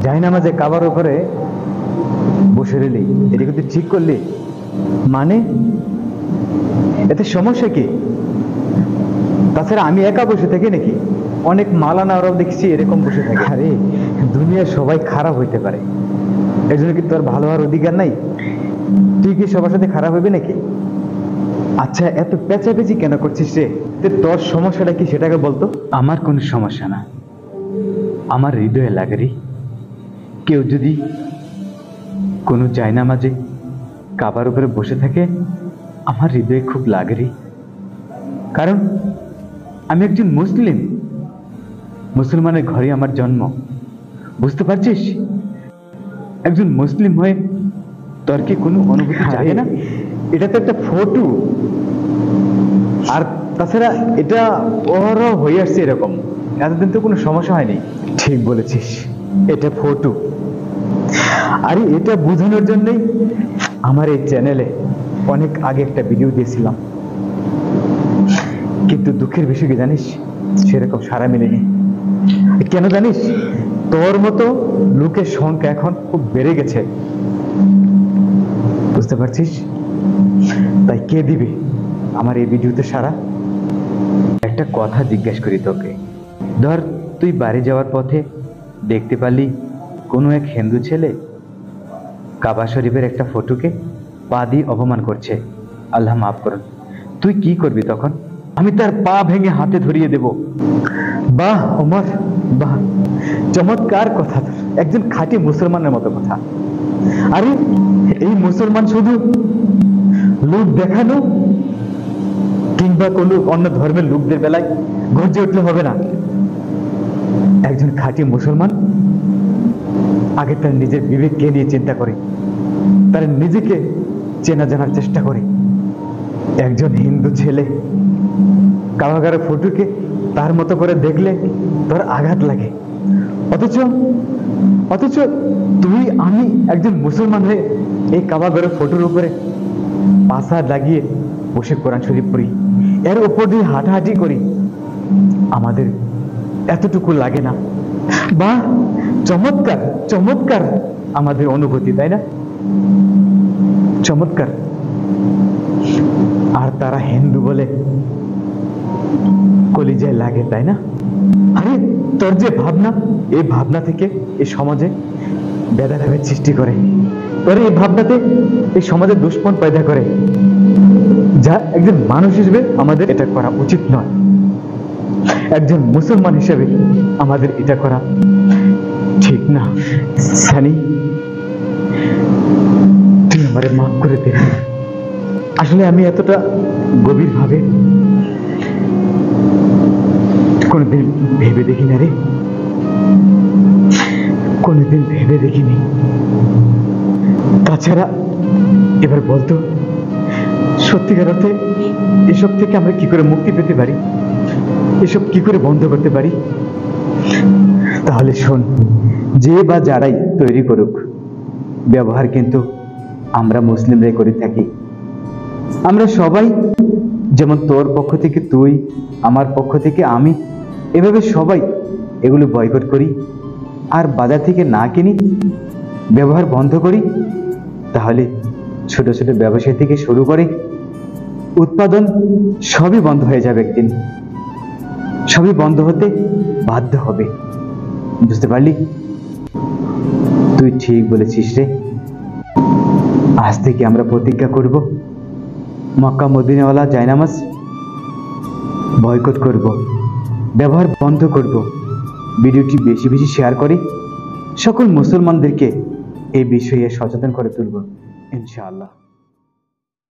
জায়নামাজে কাবার উপরে বসে রইলি, এটা কিন্তু ঠিক করলি? মানে এতে সমস্যা কি? তাছাড়া আমি একা বসে থাকি নাকি? অনেক মালানারাও দেখছি এরকম বসে থাকে। আরে দুনিয়ার সবাই খারাপ হইতে পারে, এর জন্য কি তোর ভালো হওয়ার অধিকার নাই? তুই কি সবার সাথে খারাপ হইবি নাকি? আচ্ছা এত পেঁচাপেচি কেন করছিস রে? তোর সমস্যাটা কি সেটাকে বলতো। আমার কোনো সমস্যা না, আমার হৃদয়ে লাগে রে। কেউ যদি কোনো জায়নামাজে কাবার উপরে বসে থাকে, আমার হৃদয়ে খুব লাগে রে। কারণ আমি একজন মুসলিম, মুসলমানের ঘরে আমার জন্ম, বুঝতে পারছিস? একজন মুসলিম হয়ে তোর কি কোনো অনুভূতি জাগে না? এটা তো একটা ফটো, আর তাছাড়া এটা ওরও হয়ে আসছে এরকম, এতদিন তো কোনো সমস্যা হয়নি। ঠিক বলেছিস, এটা ফটো। আরে এটা বোঝানোর জন্যই আমার এই চ্যানেলে অনেক আগে একটা ভিডিও দিয়েছিলাম, কিন্তু দুঃখের বিষয় কি জানিস, সেরকম সাড়া মেলেনি। কেন জানিস? তোর মতো লোকের সংখ্যা এখন খুব বেড়ে গেছে, বুঝতে পারছিস? তাই কে দিবে আমার এই ভিডিওতে সাড়া? একটা কথা জিজ্ঞেস করি তোকে, ধর তুই বাড়ি যাওয়ার পথে দেখতে পারলি কোনো এক হিন্দু ছেলে কাবা শরীফের একটা ফটোকে পা দিয়ে অপমান করছে, আল্লাহ মাফ করুন, তুই কি করবি তখন? আমি তার পা ভেঙে হাতে ধরিয়ে দেব। বাহ ওমর, বাহ, চমৎকার কথা, একজন খাঁটি মুসলমানের মতো কথা। আরে এই মুসলমান শুধু লোক দেখানো কিংবা কোনো অন্য ধর্মের লোকদের বেলায় গর্জে উঠলে হবে না। একজন খাঁটি মুসলমান আগে তার নিজের বিবেককে নিয়ে চিন্তা করে, তার নিজেকে চেনা জানার চেষ্টা করে। একজন হিন্দু ছেলে কাবাগারের ফটোকে তার মতো করে দেখলে তোর আঘাত লাগে, অথচ তুই আমি একজন মুসলমান হয়ে এই কাবাগারের ফটোর উপরে পাশা লাগিয়ে বসে কোরআন শরীফ পড়ি, এর উপর দিয়ে হাঁটাহাঁটি করি, আমাদের এতটুকু লাগে না? বা চমৎকার চমৎকার আমাদের অনুভূতি, তাই না? চমৎকার। আর তারা হিন্দু বলে কলিজায় লাগে, তাই না? আরে তোর যে ভাবনা, এই ভাবনা থেকে এই সমাজে ভেদাভেদ সৃষ্টি করে, তোর এই ভাবনাতে এই সমাজে দুষ্পন পয়দা করে, যা একজন মানুষ হিসেবে আমাদের এটা করা উচিত নয়। একজন মুসলমান হিসেবে আমাদের এটা করা ঠিক না। সানি, তুই আমারে মাফ করে দে। আসলে আমি এতটা গভীর ভাবে কোনোদিন ভেবে দেখি না রে, কোনোদিন ভেবে দেখিনি। তাছাড়া এবার বলতো, সত্যিকার অর্থে এসব থেকে আমরা কি করে মুক্তি পেতে পারি, এসব কি করে বন্ধ করতে পারি? তাহলে শোন, যে বা যারাই তৈরি করুক, ব্যবহার কিন্তু আমরা মুসলিমরাই করে থাকি। আমরা সবাই, যেমন তোর পক্ষ থেকে তুই, আমার পক্ষ থেকে আমি, এভাবে সবাই এগুলো বয়কট করি আর বাজার থেকে না কিনি, ব্যবহার বন্ধ করি, তাহলে ছোট ছোট ব্যবসায়ী থেকে শুরু করে উৎপাদন সবই বন্ধ হয়ে যাবে একদিন, সবই বন্ধ হতে বাধ্য হবে। বুঝতে পারলি? তুই ঠিক বলেছিস রে। আজ থেকে আমরা প্রতিজ্ঞা করব, মক্কা মদিনাওয়ালা জায়নামাজ বয়কট করব, ব্যবহার বন্ধ করব। ভিডিওটি বেশি বেশি শেয়ার করে সকল মুসলমানদেরকে এই বিষয়ে সচেতন করে তুলব ইনশাআল্লাহ।